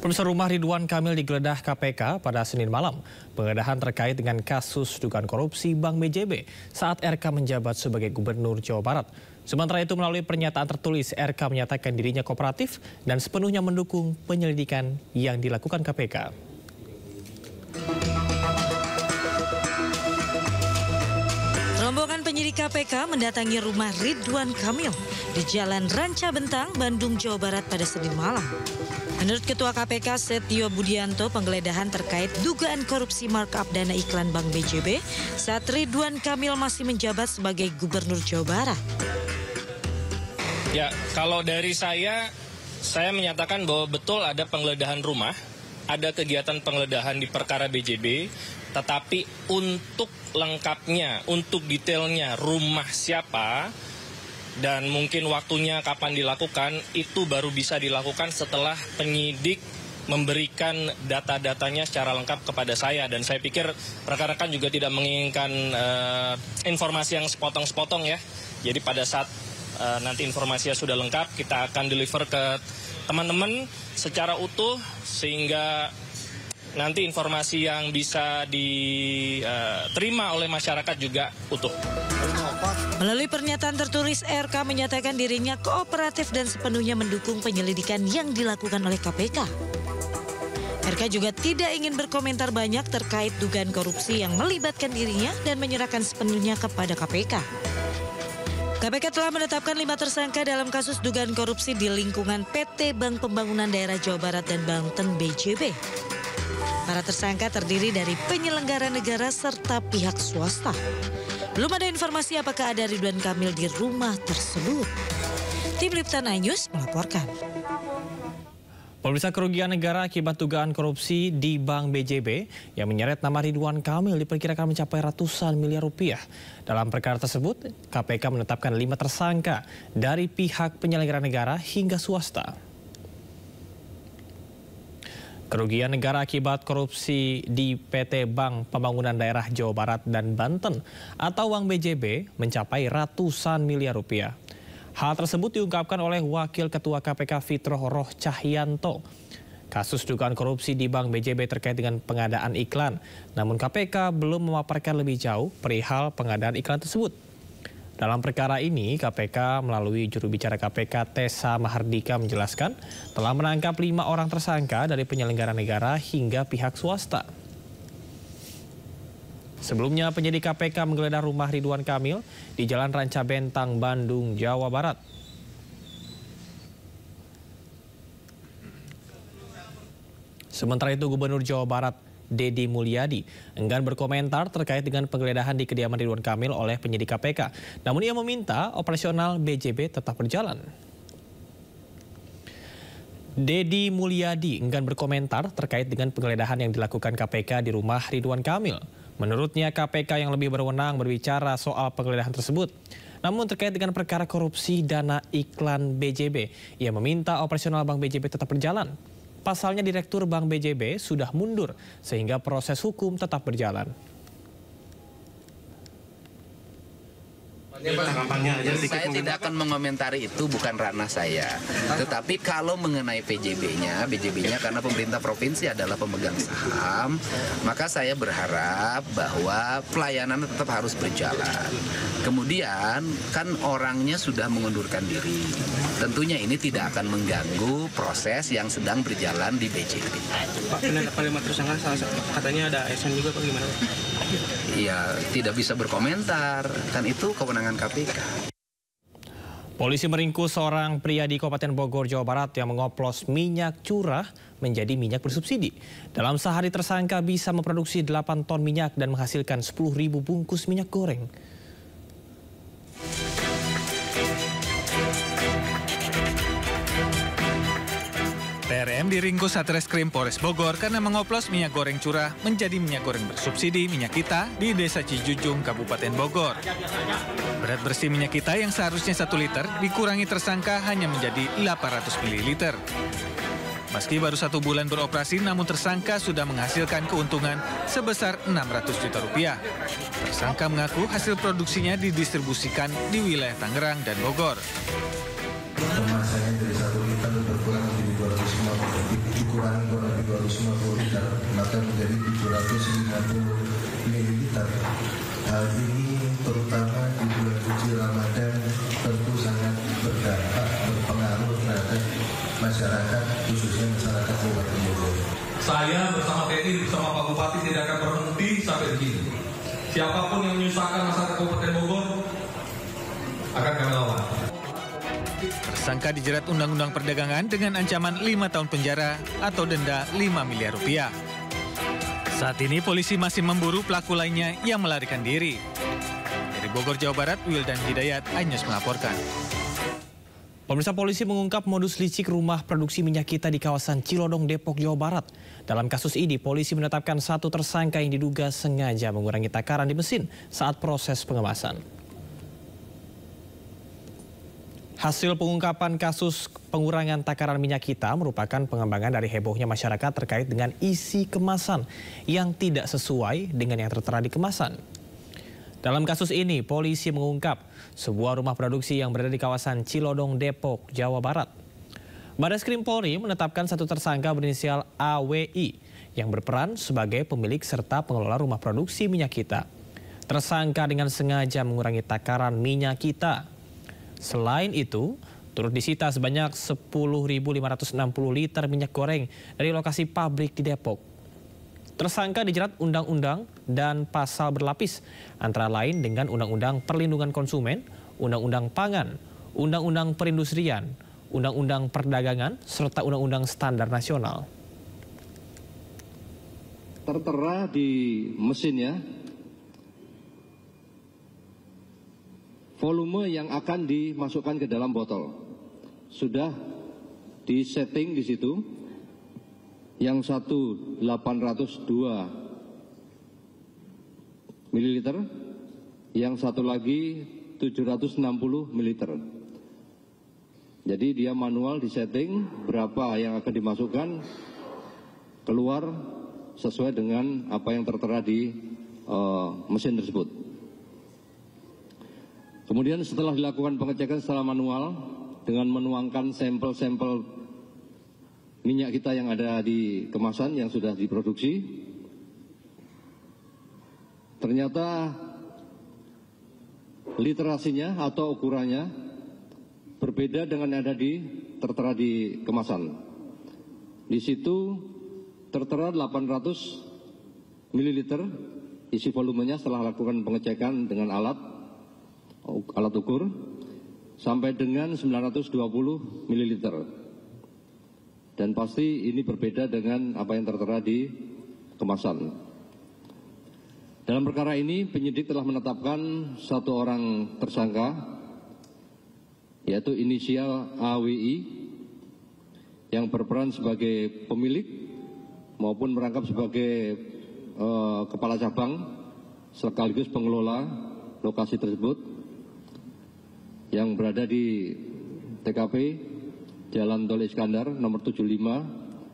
Pemirsa, rumah Ridwan Kamil digeledah KPK pada Senin malam. Penggeledahan terkait dengan kasus dugaan korupsi Bank BJB saat RK menjabat sebagai Gubernur Jawa Barat. Sementara itu, melalui pernyataan tertulis, RK menyatakan dirinya kooperatif dan sepenuhnya mendukung penyelidikan yang dilakukan KPK. Rombongan penyidik KPK mendatangi rumah Ridwan Kamil di Jalan Ranca Bentang, Bandung, Jawa Barat pada Senin malam. Menurut Ketua KPK Setio Budianto, penggeledahan terkait dugaan korupsi markup dana iklan Bank BJB saat Ridwan Kamil masih menjabat sebagai Gubernur Jawa Barat. Ya, kalau dari saya menyatakan bahwa betul ada penggeledahan rumah, ada kegiatan penggeledahan di perkara BJB, tetapi untuk lengkapnya, untuk detailnya rumah siapa, dan mungkin waktunya kapan dilakukan, itu baru bisa dilakukan setelah penyidik memberikan data-datanya secara lengkap kepada saya. Dan saya pikir rekan-rekan juga tidak menginginkan informasi yang sepotong-sepotong ya. Jadi pada saat nanti informasinya sudah lengkap, kita akan deliver ke teman-teman secara utuh, sehingga nanti informasi yang bisa diterima oleh masyarakat juga utuh. Melalui pernyataan tertulis, RK menyatakan dirinya kooperatif dan sepenuhnya mendukung penyelidikan yang dilakukan oleh KPK. RK juga tidak ingin berkomentar banyak terkait dugaan korupsi yang melibatkan dirinya dan menyerahkan sepenuhnya kepada KPK. KPK telah menetapkan 5 tersangka dalam kasus dugaan korupsi di lingkungan PT Bank Pembangunan Daerah Jawa Barat dan Banten BJB. Para tersangka terdiri dari penyelenggara negara serta pihak swasta. Belum ada informasi apakah ada Ridwan Kamil di rumah tersebut. Tim Liputan iNews melaporkan. Pemirsa, kerugian negara akibat dugaan korupsi di Bank BJB yang menyeret nama Ridwan Kamil diperkirakan mencapai ratusan miliar rupiah. Dalam perkara tersebut, KPK menetapkan 5 tersangka dari pihak penyelenggara negara hingga swasta. Kerugian negara akibat korupsi di PT Bank Pembangunan Daerah Jawa Barat dan Banten atau Bank BJB mencapai ratusan miliar rupiah. Hal tersebut diungkapkan oleh Wakil Ketua KPK Fitroh Roh Cahyanto. Kasus dugaan korupsi di Bank BJB terkait dengan pengadaan iklan. Namun KPK belum memaparkan lebih jauh perihal pengadaan iklan tersebut. Dalam perkara ini, KPK melalui juru bicara KPK Tessa Mahardika menjelaskan telah menangkap 5 orang tersangka dari penyelenggara negara hingga pihak swasta. Sebelumnya, penyidik KPK menggeledah rumah Ridwan Kamil di Jalan Ranca Bentang, Bandung, Jawa Barat. Sementara itu, Gubernur Jawa Barat Deddy Mulyadi enggan berkomentar terkait dengan penggeledahan di kediaman Ridwan Kamil oleh penyidik KPK. Namun ia meminta operasional BJB tetap berjalan. Deddy Mulyadi enggan berkomentar terkait dengan penggeledahan yang dilakukan KPK di rumah Ridwan Kamil. Menurutnya KPK yang lebih berwenang berbicara soal penggeledahan tersebut. Namun terkait dengan perkara korupsi dana iklan BJB, ia meminta operasional Bank BJB tetap berjalan. Pasalnya Direktur Bank BJB sudah mundur sehingga proses hukum tetap berjalan. Saya tidak akan mengomentari itu, bukan ranah saya. Tetapi kalau mengenai BJB-nya karena pemerintah provinsi adalah pemegang saham, maka saya berharap bahwa pelayanan tetap harus berjalan. Kemudian kan orangnya sudah mengundurkan diri. Tentunya ini tidak akan mengganggu proses yang sedang berjalan di BJB. Pak, penetapan 5 tersangka katanya ada ASN juga, Pak, gimana? Iya, tidak bisa berkomentar, kan itu kewenangan KPK. Polisi meringkus seorang pria di Kabupaten Bogor, Jawa Barat yang mengoplos minyak curah menjadi minyak bersubsidi. Dalam sehari tersangka bisa memproduksi 8 ton minyak dan menghasilkan 10.000 bungkus minyak goreng. PRM diringkus Satreskrim Polres Bogor karena mengoplos minyak goreng curah menjadi minyak goreng bersubsidi Minyak Kita di Desa Cijujung, Kabupaten Bogor. Berat bersih Minyak Kita yang seharusnya 1 liter dikurangi tersangka hanya menjadi 800 ml. Meski baru 1 bulan beroperasi, namun tersangka sudah menghasilkan keuntungan sebesar 600 juta rupiah. Tersangka mengaku hasil produksinya didistribusikan di wilayah Tangerang dan Bogor. Kemasannya dari 1 liter berkurang menjadi 250, cukup dikurangi kurang lebih 250 liter, maka menjadi 750 ml. Hal ini terutama di bulan suci Ramadan tentu sangat berdampak, berpengaruh terhadap masyarakat, khususnya masyarakat Kabupaten Bogor. Saya bersama TNI, bersama Pak Bupati tidak akan berhenti sampai di sini. Siapapun yang menyusahkan masyarakat Kabupaten Bogor akan kami lawan. Tersangka dijerat Undang-Undang Perdagangan dengan ancaman 5 tahun penjara atau denda 5 miliar rupiah. Saat ini polisi masih memburu pelaku lainnya yang melarikan diri. Dari Bogor, Jawa Barat, Wildan Hidayat, iNews melaporkan. Pemirsa, polisi mengungkap modus licik rumah produksi minyak kita di kawasan Cilodong, Depok, Jawa Barat. Dalam kasus ini, polisi menetapkan 1 tersangka yang diduga sengaja mengurangi takaran di mesin saat proses pengemasan. Hasil pengungkapan kasus pengurangan takaran minyak kita merupakan pengembangan dari hebohnya masyarakat terkait dengan isi kemasan yang tidak sesuai dengan yang tertera di kemasan. Dalam kasus ini, polisi mengungkap sebuah rumah produksi yang berada di kawasan Cilodong, Depok, Jawa Barat. Bareskrim Polri menetapkan 1 tersangka berinisial AWI yang berperan sebagai pemilik serta pengelola rumah produksi minyak kita. Tersangka dengan sengaja mengurangi takaran minyak kita. Selain itu, turut disita sebanyak 10.560 liter minyak goreng dari lokasi pabrik di Depok. Tersangka dijerat undang-undang dan pasal berlapis, antara lain dengan Undang-Undang Perlindungan Konsumen, Undang-Undang Pangan, Undang-Undang Perindustrian, Undang-Undang Perdagangan, serta Undang-Undang Standar Nasional. Tertera di mesinnya volume yang akan dimasukkan ke dalam botol. Sudah disetting di situ. Yang satu 802 ml, yang satu lagi 760 ml. Jadi dia manual disetting berapa yang akan dimasukkan, keluar sesuai dengan apa yang tertera di mesin tersebut. Kemudian setelah dilakukan pengecekan secara manual dengan menuangkan sampel-sampel minyak kita yang ada di kemasan yang sudah diproduksi, ternyata literasinya atau ukurannya berbeda dengan yang ada tertera di kemasan. Di situ tertera 800 ml isi volumenya setelah lakukan pengecekan dengan alat ukur sampai dengan 920 ml. Dan pasti ini berbeda dengan apa yang tertera di kemasan. Dalam perkara ini penyidik telah menetapkan 1 orang tersangka, yaitu inisial AWI yang berperan sebagai pemilik maupun merangkap sebagai kepala cabang sekaligus pengelola lokasi tersebut yang berada di TKP Jalan Tol Iskandar nomor 75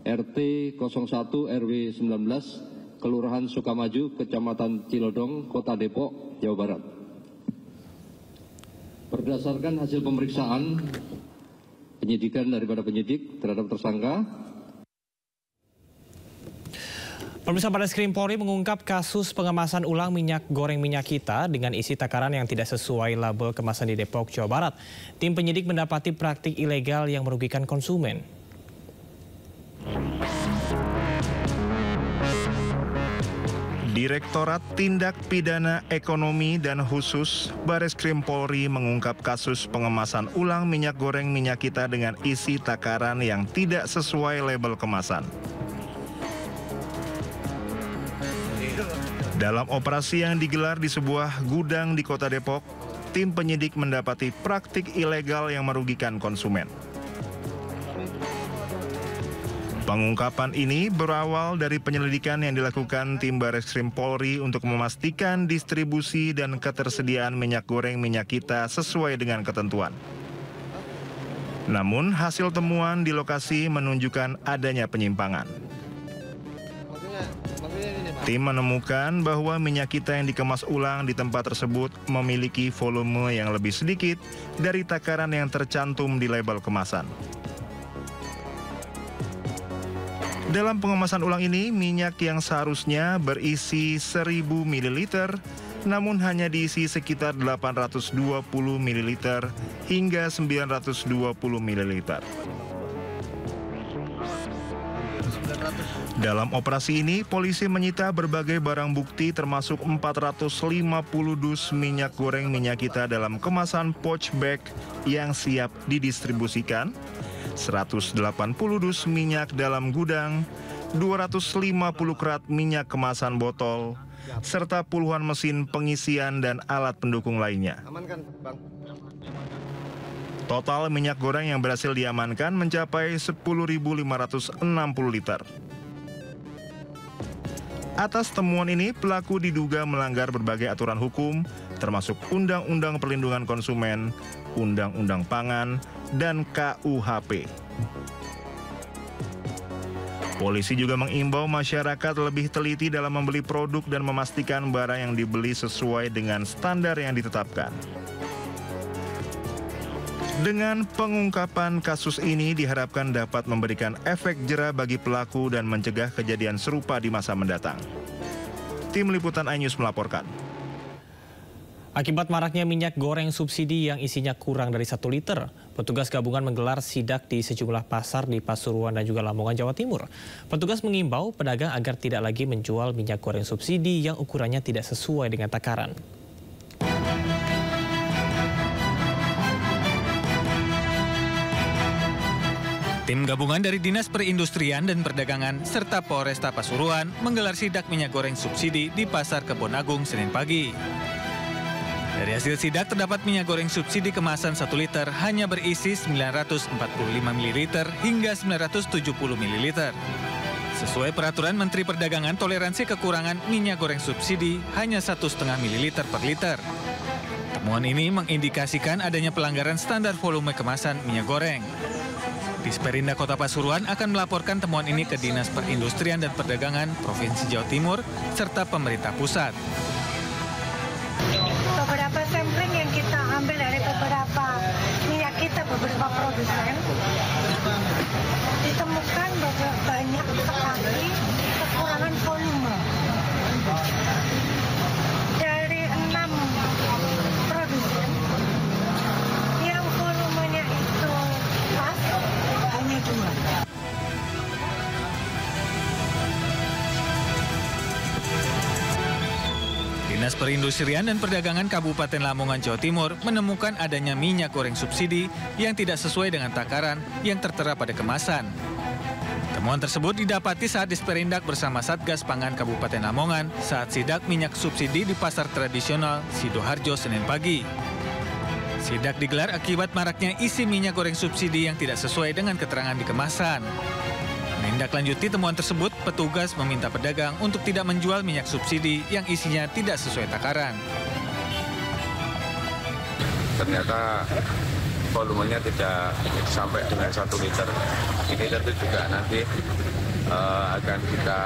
RT 01 RW 19 Kelurahan Sukamaju, Kecamatan Cilodong, Kota Depok, Jawa Barat. Berdasarkan hasil pemeriksaan penyidikan daripada penyidik terhadap tersangka, Pemirsa, Bareskrim Polri mengungkap kasus pengemasan ulang minyak goreng minyak kita dengan isi takaran yang tidak sesuai label kemasan di Depok, Jawa Barat. Tim penyidik mendapati praktik ilegal yang merugikan konsumen. Direktorat Tindak Pidana Ekonomi dan Khusus Bareskrim Polri mengungkap kasus pengemasan ulang minyak goreng minyak kita dengan isi takaran yang tidak sesuai label kemasan. Dalam operasi yang digelar di sebuah gudang di Kota Depok, tim penyidik mendapati praktik ilegal yang merugikan konsumen. Pengungkapan ini berawal dari penyelidikan yang dilakukan tim Bareskrim Polri untuk memastikan distribusi dan ketersediaan minyak goreng minyak kita sesuai dengan ketentuan. Namun hasil temuan di lokasi menunjukkan adanya penyimpangan. Tim menemukan bahwa minyak kita yang dikemas ulang di tempat tersebut memiliki volume yang lebih sedikit dari takaran yang tercantum di label kemasan. Dalam pengemasan ulang ini, minyak yang seharusnya berisi 1000 ml, namun hanya diisi sekitar 820 ml hingga 920 ml. Dalam operasi ini, polisi menyita berbagai barang bukti termasuk 450 dus minyak goreng minyak kita dalam kemasan pouch bag yang siap didistribusikan, 180 dus minyak dalam gudang, 250 kerat minyak kemasan botol, serta puluhan mesin pengisian dan alat pendukung lainnya. Total minyak goreng yang berhasil diamankan mencapai 10.560 liter. Atas temuan ini, pelaku diduga melanggar berbagai aturan hukum, termasuk Undang-Undang Perlindungan Konsumen, Undang-Undang Pangan, dan KUHP. Polisi juga mengimbau masyarakat lebih teliti dalam membeli produk dan memastikan barang yang dibeli sesuai dengan standar yang ditetapkan. Dengan pengungkapan kasus ini diharapkan dapat memberikan efek jera bagi pelaku dan mencegah kejadian serupa di masa mendatang. Tim Liputan iNews melaporkan. Akibat maraknya minyak goreng subsidi yang isinya kurang dari 1 liter, petugas gabungan menggelar sidak di sejumlah pasar di Pasuruan dan juga Lamongan, Jawa Timur. Petugas mengimbau pedagang agar tidak lagi menjual minyak goreng subsidi yang ukurannya tidak sesuai dengan takaran. Tim gabungan dari Dinas Perindustrian dan Perdagangan serta Polresta Pasuruan menggelar sidak minyak goreng subsidi di Pasar Kebon Agung Senin pagi. Dari hasil sidak terdapat minyak goreng subsidi kemasan 1 liter hanya berisi 945 ml hingga 970 ml. Sesuai peraturan Menteri Perdagangan, toleransi kekurangan minyak goreng subsidi hanya 1,5 ml per liter. Temuan ini mengindikasikan adanya pelanggaran standar volume kemasan minyak goreng. Disperindak Kota Pasuruan akan melaporkan temuan ini ke Dinas Perindustrian dan Perdagangan Provinsi Jawa Timur serta pemerintah pusat. Beberapa sampling yang kita ambil dari beberapa minyak kita, beberapa produsen, ditemukan bahwa banyak sekali kekurangan volume. Dari 6 produsen yang volumenya itu pas, hanya 2. Dinas Perindustrian dan Perdagangan Kabupaten Lamongan, Jawa Timur menemukan adanya minyak goreng subsidi yang tidak sesuai dengan takaran yang tertera pada kemasan. Temuan tersebut didapati saat Disperindak bersama Satgas Pangan Kabupaten Lamongan saat sidak minyak subsidi di Pasar Tradisional Sidoarjo Senin pagi. Sidak digelar akibat maraknya isi minyak goreng subsidi yang tidak sesuai dengan keterangan di kemasan. Menindaklanjuti temuan tersebut, petugas meminta pedagang untuk tidak menjual minyak subsidi yang isinya tidak sesuai takaran. Ternyata volumenya tidak sampai dengan 1 liter. Ini tentu juga nanti akan kita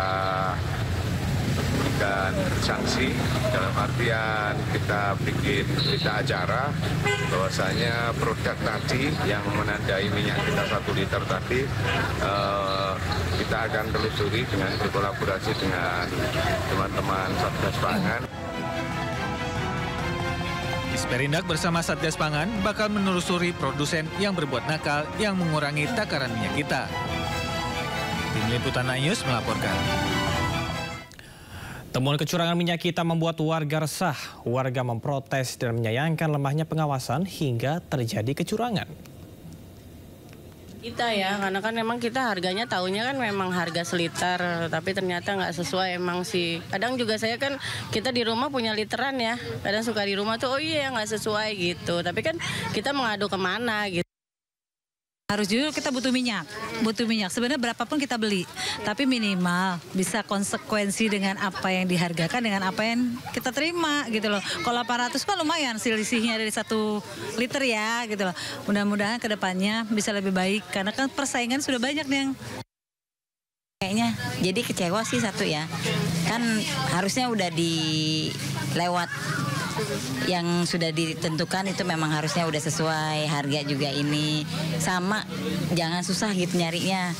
berikan sanksi, dalam artian kita bikin berita acara bahwasanya produk tadi yang menandai minyak kita 1 liter tadi kita akan telusuri dengan berkolaborasi dengan teman-teman Satgas Pangan. Disperindak bersama Satgas Pangan bakal menelusuri produsen yang berbuat nakal yang mengurangi takaran minyak kita. Tim Liputan iNews melaporkan. Temuan kecurangan minyak kita membuat warga resah. Warga memprotes dan menyayangkan lemahnya pengawasan hingga terjadi kecurangan. Kita ya, karena kan memang kita harganya tahunya kan memang harga seliter, tapi ternyata nggak sesuai emang sih. Kadang juga saya kan, kita di rumah punya literan ya, kadang suka di rumah tuh, oh iya nggak sesuai gitu. Tapi kan kita mengadu kemana gitu. Harus jujur kita butuh minyak. Sebenarnya berapapun kita beli, tapi minimal bisa konsekuensi dengan apa yang dihargakan dengan apa yang kita terima gitu loh. Kalau 800 kan lumayan selisihnya dari 1 liter ya gitu loh. Mudah-mudahan kedepannya bisa lebih baik karena kan persaingan sudah banyak nih. Kayaknya jadi kecewa sih satu ya. Kan harusnya udah dilewat yang sudah ditentukan itu memang harusnya udah sesuai harga juga ini sama jangan susah gitu nyarinya.